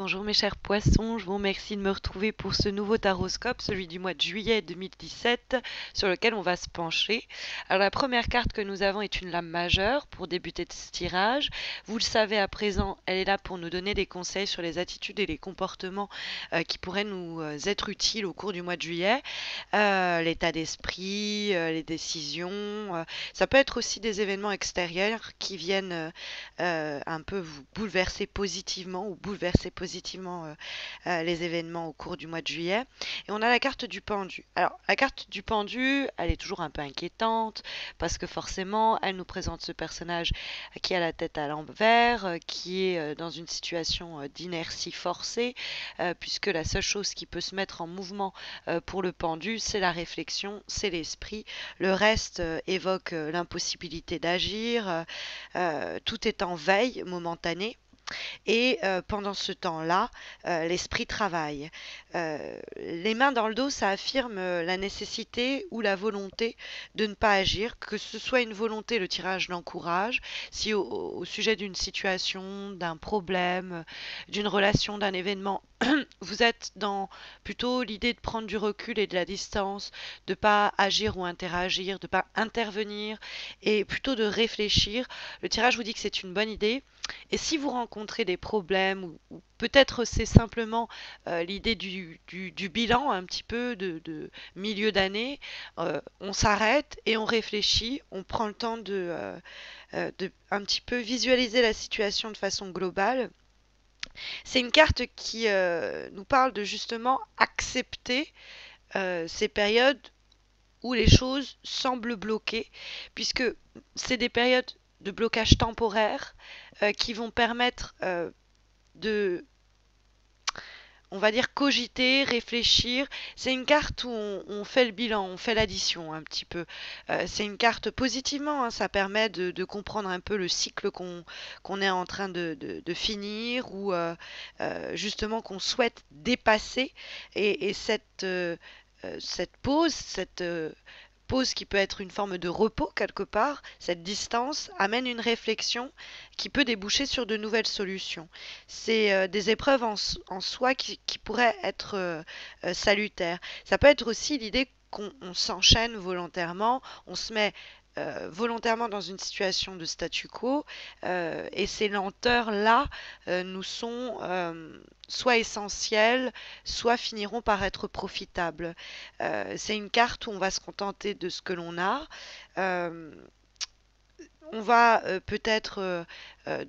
Bonjour mes chers poissons, je vous remercie de me retrouver pour ce nouveau taroscope, celui du mois de juillet 2017, sur lequel on va se pencher. Alors la première carte que nous avons est une lame majeure pour débuter de ce tirage. Vous le savez à présent, elle est là pour nous donner des conseils sur les attitudes et les comportements qui pourraient nous être utiles au cours du mois de juillet. L'état d'esprit, les décisions, ça peut être aussi des événements extérieurs qui viennent un peu vous bouleverser positivement ou bouleverser positivement les événements au cours du mois de juillet. Et on a la carte du pendu. Alors, la carte du pendu, elle est toujours un peu inquiétante parce que forcément, elle nous présente ce personnage qui a la tête à l'envers, qui est dans une situation d'inertie forcée, puisque la seule chose qui peut se mettre en mouvement pour le pendu, c'est la réflexion, c'est l'esprit. Le reste évoque l'impossibilité d'agir, tout est en veille momentanée. Et pendant ce temps-là, l'esprit travaille. Les mains dans le dos, ça affirme la nécessité ou la volonté de ne pas agir, que ce soit une volonté, le tirage l'encourage. Si au sujet d'une situation, d'un problème, d'une relation, d'un événement, vous êtes dans plutôt l'idée de prendre du recul et de la distance, de ne pas agir ou interagir, de ne pas intervenir, et plutôt de réfléchir, le tirage vous dit que c'est une bonne idée. Et si vous rencontrez des problèmes, ou peut-être c'est simplement l'idée du bilan un petit peu de milieu d'année, on s'arrête et on réfléchit, on prend le temps de un petit peu visualiser la situation de façon globale. C'est une carte qui nous parle de justement accepter ces périodes où les choses semblent bloquées, puisque c'est des périodes de blocage temporaire qui vont permettre de, on va dire, cogiter, réfléchir. C'est une carte où on fait le bilan, on fait l'addition un petit peu. C'est une carte positivement, hein, ça permet de comprendre un peu le cycle qu'on est en train de finir ou justement qu'on souhaite dépasser. Et cette pause, cette pause qui peut être une forme de repos quelque part, cette distance amène une réflexion qui peut déboucher sur de nouvelles solutions. C'est des épreuves en soi qui pourraient être salutaires. Ça peut être aussi l'idée qu'on s'enchaîne volontairement, on se met volontairement dans une situation de statu quo et ces lenteurs-là nous sont soit essentielles, soit finiront par être profitables. C'est une carte où on va se contenter de ce que l'on a. Euh, on va peut-être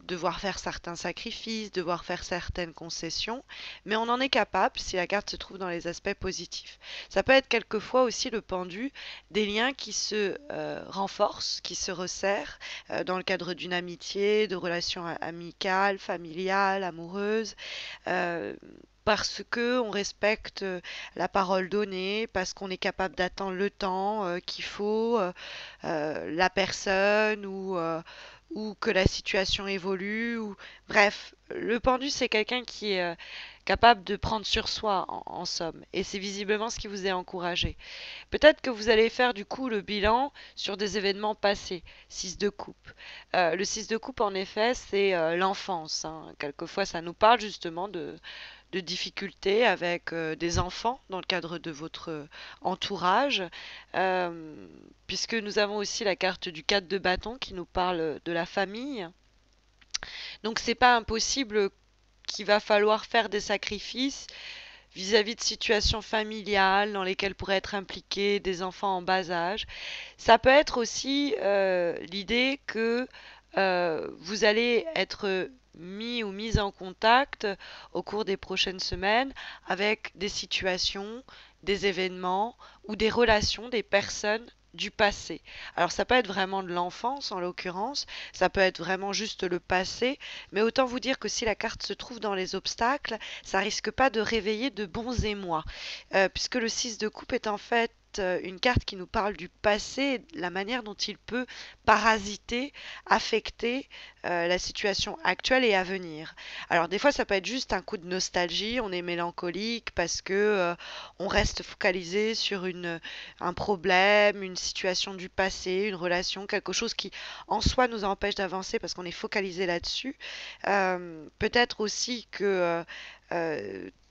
devoir faire certains sacrifices, devoir faire certaines concessions, mais on en est capable si la carte se trouve dans les aspects positifs. Ça peut être quelquefois aussi le pendu des liens qui se renforcent, qui se resserrent dans le cadre d'une amitié, de relations amicales, familiales, amoureuses. Euh, parce que on respecte la parole donnée, parce qu'on est capable d'attendre le temps qu'il faut, la personne ou que la situation évolue. Ou... Bref, le pendu, c'est quelqu'un qui est capable de prendre sur soi, en somme. Et c'est visiblement ce qui vous est encouragé. Peut-être que vous allez faire du coup le bilan sur des événements passés. 6 de coupe. Le 6 de coupe, en effet, c'est l'enfance, hein. Quelquefois, ça nous parle justement de difficultés avec des enfants dans le cadre de votre entourage, puisque nous avons aussi la carte du 4 de bâton qui nous parle de la famille. Donc c'est pas impossible qu'il va falloir faire des sacrifices vis-à-vis de situations familiales dans lesquelles pourraient être impliqués des enfants en bas âge. Ça peut être aussi l'idée que vous allez être mis ou mise en contact au cours des prochaines semaines avec des situations, des événements ou des relations, des personnes du passé. Alors ça peut être vraiment de l'enfance en l'occurrence, ça peut être vraiment juste le passé, mais autant vous dire que si la carte se trouve dans les obstacles, ça risque pas de réveiller de bons émois, puisque le 6 de coupe est en fait une carte qui nous parle du passé, la manière dont il peut parasiter, affecter la situation actuelle et à venir. Alors des fois ça peut être juste un coup de nostalgie, on est mélancolique parce que on reste focalisé sur un problème, une situation du passé, une relation, quelque chose qui en soi nous empêche d'avancer parce qu'on est focalisé là-dessus. Peut-être aussi que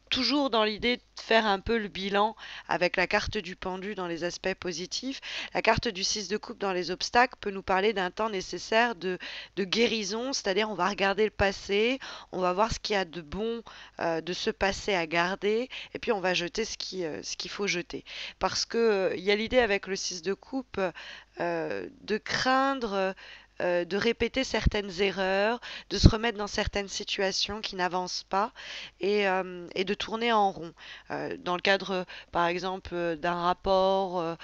toujours dans l'idée de faire un peu le bilan avec la carte du pendu dans les aspects positifs, la carte du 6 de coupe dans les obstacles peut nous parler d'un temps nécessaire de guérison, c'est-à-dire on va regarder le passé, on va voir ce qu'il y a de bon de ce passé à garder, et puis on va jeter ce qu'il faut jeter. Parce que il y a l'idée avec le 6 de coupe de craindre de répéter certaines erreurs, de se remettre dans certaines situations qui n'avancent pas et de tourner en rond. Dans le cadre, par exemple, d'un rapport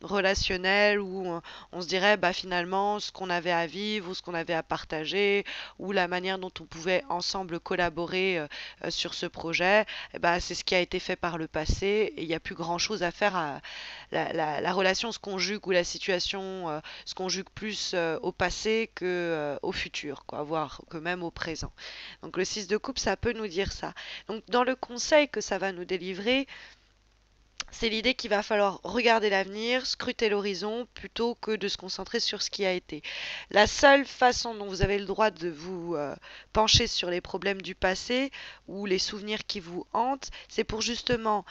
relationnel où on se dirait bah, finalement ce qu'on avait à vivre ou ce qu'on avait à partager ou la manière dont on pouvait ensemble collaborer sur ce projet, eh ben, c'est ce qui a été fait par le passé et il n'y a plus grand-chose à faire. La relation se conjugue ou la situation se conjugue plus au passé que au futur, quoi, voire que même au présent. Donc le 6 de coupe, ça peut nous dire ça. Donc dans le conseil que ça va nous délivrer, c'est l'idée qu'il va falloir regarder l'avenir, scruter l'horizon, plutôt que de se concentrer sur ce qui a été. La seule façon dont vous avez le droit de vous pencher sur les problèmes du passé ou les souvenirs qui vous hantent, c'est pour justement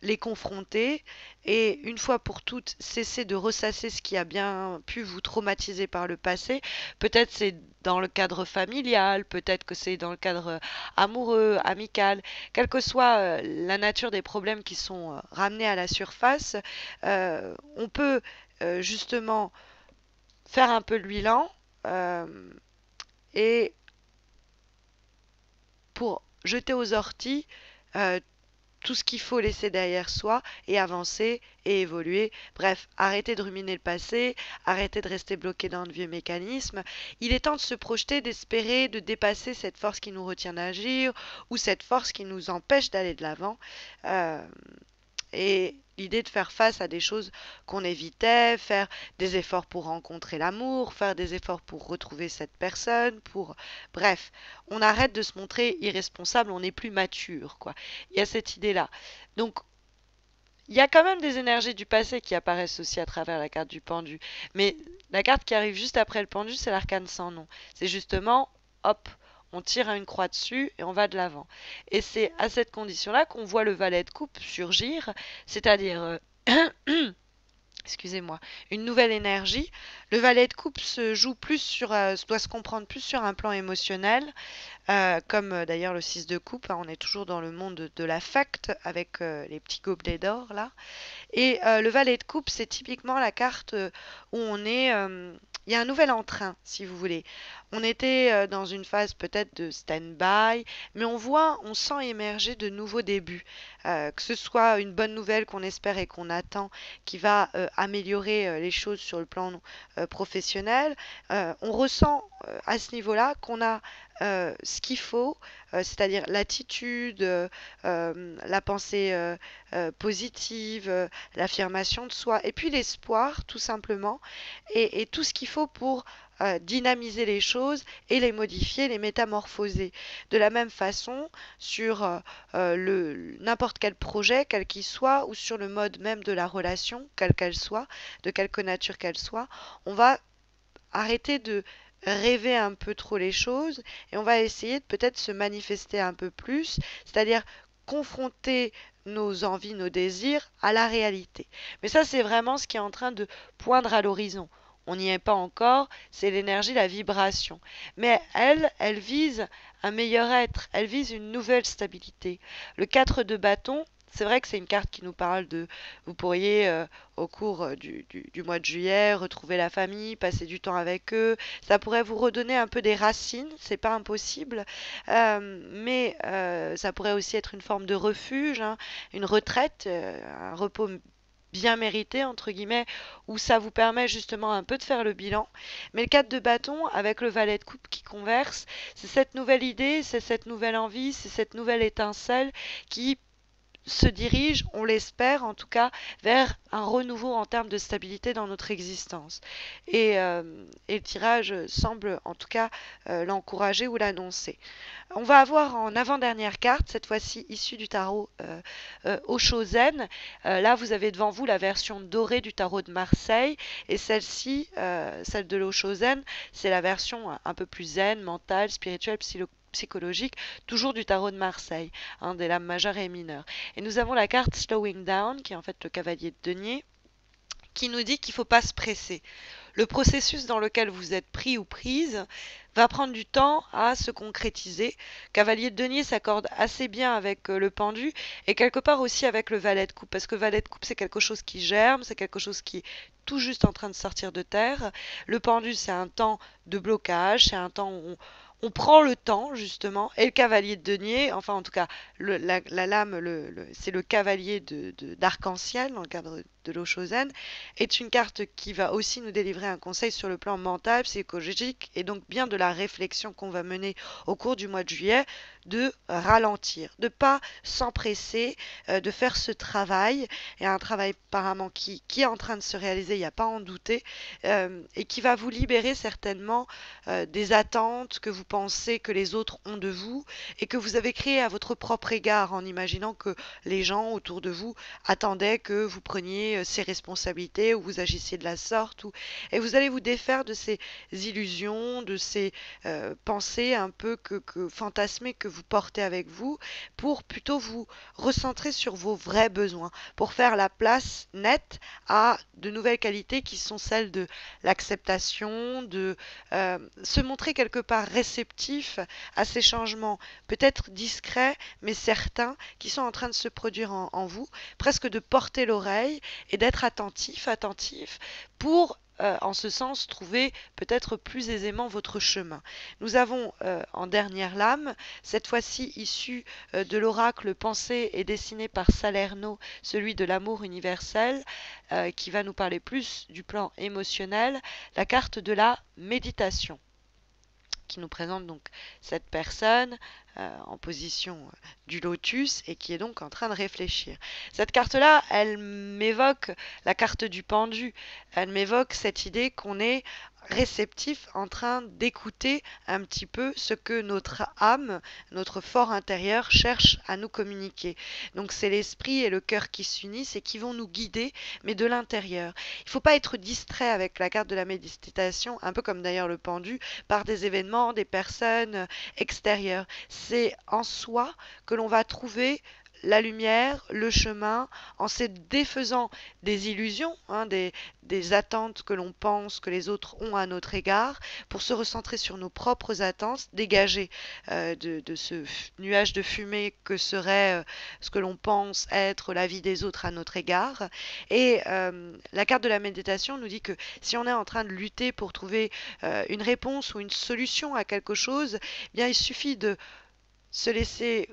les confronter et une fois pour toutes cesser de ressasser ce qui a bien pu vous traumatiser par le passé. Peut-être c'est dans le cadre familial, peut-être que c'est dans le cadre amoureux, amical, quelle que soit la nature des problèmes qui sont ramenés à la surface, on peut justement faire un peu le bilan et pour jeter aux orties tout ce qu'il faut laisser derrière soi et avancer et évoluer. Bref, arrêter de ruminer le passé, arrêter de rester bloqué dans de vieux mécanismes. Il est temps de se projeter, d'espérer, de dépasser cette force qui nous retient d'agir ou cette force qui nous empêche d'aller de l'avant. Euh, et l'idée de faire face à des choses qu'on évitait, faire des efforts pour rencontrer l'amour, faire des efforts pour retrouver cette personne, pour... Bref, on arrête de se montrer irresponsable, on n'est plus mature, quoi. Il y a cette idée-là. Donc, il y a quand même des énergies du passé qui apparaissent aussi à travers la carte du pendu. Mais la carte qui arrive juste après le pendu, c'est l'arcane sans nom. C'est justement, hop, on tire une croix dessus et on va de l'avant. Et c'est à cette condition-là qu'on voit le valet de coupe surgir, c'est-à-dire excusez-moi, une nouvelle énergie. Le valet de coupe se joue plus sur, doit se comprendre plus sur un plan émotionnel, comme d'ailleurs le 6 de coupe, hein, on est toujours dans le monde de l'affect avec les petits gobelets d'or là. Et le valet de coupe, c'est typiquement la carte où on est... il y a un nouvel entrain, si vous voulez. On était dans une phase peut-être de stand-by, mais on voit, on sent émerger de nouveaux débuts. Que ce soit une bonne nouvelle qu'on espère et qu'on attend, qui va améliorer les choses sur le plan professionnel. On ressent à ce niveau-là qu'on a ce qu'il faut, c'est-à-dire l'attitude, la pensée positive, l'affirmation de soi, et puis l'espoir, tout simplement, et tout ce qu'il faut pour dynamiser les choses et les modifier, les métamorphoser. De la même façon, sur n'importe quel projet, quel qu'il soit, ou sur le mode même de la relation, quelle qu'elle soit, de quelque nature qu'elle soit, on va arrêter de rêver un peu trop les choses et on va essayer de peut-être se manifester un peu plus, c'est-à-dire confronter nos envies, nos désirs à la réalité. Mais ça, c'est vraiment ce qui est en train de poindre à l'horizon. On n'y est pas encore, c'est l'énergie, la vibration. Mais elle vise un meilleur être, elle vise une nouvelle stabilité. Le 4 de bâton, c'est vrai que c'est une carte qui nous parle de... Vous pourriez, au cours du mois de juillet, retrouver la famille, passer du temps avec eux. Ça pourrait vous redonner un peu des racines, c'est pas impossible. Mais ça pourrait aussi être une forme de refuge, hein, une retraite, un repos bien mérité, entre guillemets, où ça vous permet justement un peu de faire le bilan. Mais le 4 de bâton, avec le valet de coupe qui converse, c'est cette nouvelle idée, c'est cette nouvelle envie, c'est cette nouvelle étincelle qui se dirige, on l'espère en tout cas, vers un renouveau en termes de stabilité dans notre existence. Et le tirage semble en tout cas l'encourager ou l'annoncer. On va avoir en avant-dernière carte, cette fois-ci issue du tarot Oshozen. Là, vous avez devant vous la version dorée du tarot de Marseille, et celle-ci, celle de l'Oshozen, c'est la version un peu plus zen, mentale, spirituelle, psychologique, toujours du tarot de Marseille, des lames majeures et mineures. Et nous avons la carte Slowing Down, qui est en fait le cavalier de denier, qui nous dit qu'il ne faut pas se presser. Le processus dans lequel vous êtes pris ou prise va prendre du temps à se concrétiser. Cavalier de denier s'accorde assez bien avec le pendu et quelque part aussi avec le valet de coupe, parce que valet de coupe c'est quelque chose qui germe, c'est quelque chose qui est tout juste en train de sortir de terre. Le pendu c'est un temps de blocage, c'est un temps où on prend le temps justement, et le cavalier de denier, enfin en tout cas la lame, c'est le cavalier d'arc-en-ciel dans le cadre de l'Oshozen, est une carte qui va aussi nous délivrer un conseil sur le plan mental, psychologique, et donc bien de la réflexion qu'on va mener au cours du mois de juillet, de ralentir, de pas s'empresser, de faire ce travail, et un travail apparemment qui est en train de se réaliser, il n'y a pas à en douter, et qui va vous libérer certainement des attentes que vous pensez que les autres ont de vous, et que vous avez créées à votre propre égard en imaginant que les gens autour de vous attendaient que vous preniez ces responsabilités ou vous agissiez de la sorte. Et vous allez vous défaire de ces illusions, de ces pensées un peu fantasmées que vous portez avec vous, pour plutôt vous recentrer sur vos vrais besoins, pour faire la place nette à de nouvelles qualités qui sont celles de l'acceptation, de se montrer quelque part réceptif à ces changements, peut-être discrets mais certains, qui sont en train de se produire en vous, presque de porter l'oreille et d'être attentif pour en ce sens, trouver peut-être plus aisément votre chemin. Nous avons en dernière lame, cette fois-ci issue de l'oracle pensé et dessiné par Salerno, celui de l'amour universel, qui va nous parler plus du plan émotionnel, la carte de la méditation, qui nous présente donc cette personne en position du lotus et qui est donc en train de réfléchir. Cette carte-là, elle m'évoque la carte du pendu. Elle m'évoque cette idée qu'on est réceptif, en train d'écouter un petit peu ce que notre âme, notre fort intérieur cherche à nous communiquer. Donc c'est l'esprit et le cœur qui s'unissent et qui vont nous guider, mais de l'intérieur. Il ne faut pas être distrait avec la carte de la méditation, un peu comme d'ailleurs le pendu, par des événements, des personnes extérieures. C'est en soi que l'on va trouver la lumière, le chemin, en se défaisant des illusions, des attentes que l'on pense que les autres ont à notre égard, pour se recentrer sur nos propres attentes, dégager de ce nuage de fumée que serait ce que l'on pense être la vie des autres à notre égard. Et la carte de la méditation nous dit que si on est en train de lutter pour trouver une réponse ou une solution à quelque chose, eh bien il suffit de se laisser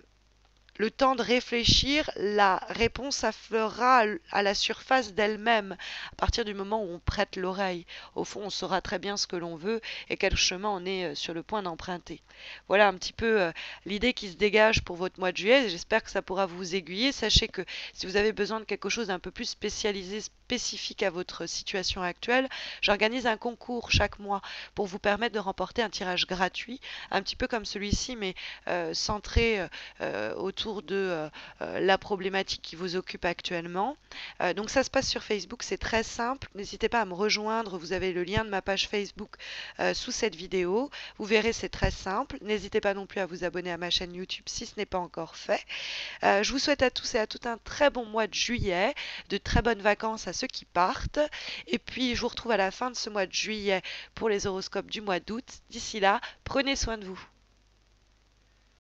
le temps de réfléchir, la réponse affleurera à la surface d'elle-même à partir du moment où on prête l'oreille. Au fond, on saura très bien ce que l'on veut et quel chemin on est sur le point d'emprunter. Voilà un petit peu l'idée qui se dégage pour votre mois de juillet. J'espère que ça pourra vous aiguiller. Sachez que si vous avez besoin de quelque chose d'un peu plus spécialisé, spécifique à votre situation actuelle, j'organise un concours chaque mois pour vous permettre de remporter un tirage gratuit, un petit peu comme celui-ci, mais centré autour de la problématique qui vous occupe actuellement. Donc ça se passe sur Facebook, c'est très simple. N'hésitez pas à me rejoindre, vous avez le lien de ma page Facebook sous cette vidéo. Vous verrez, c'est très simple. N'hésitez pas non plus à vous abonner à ma chaîne YouTube si ce n'est pas encore fait. Je vous souhaite à tous et à toutes un très bon mois de juillet, de très bonnes vacances à ceux qui partent. Et puis je vous retrouve à la fin de ce mois de juillet pour les horoscopes du mois d'août. D'ici là, prenez soin de vous.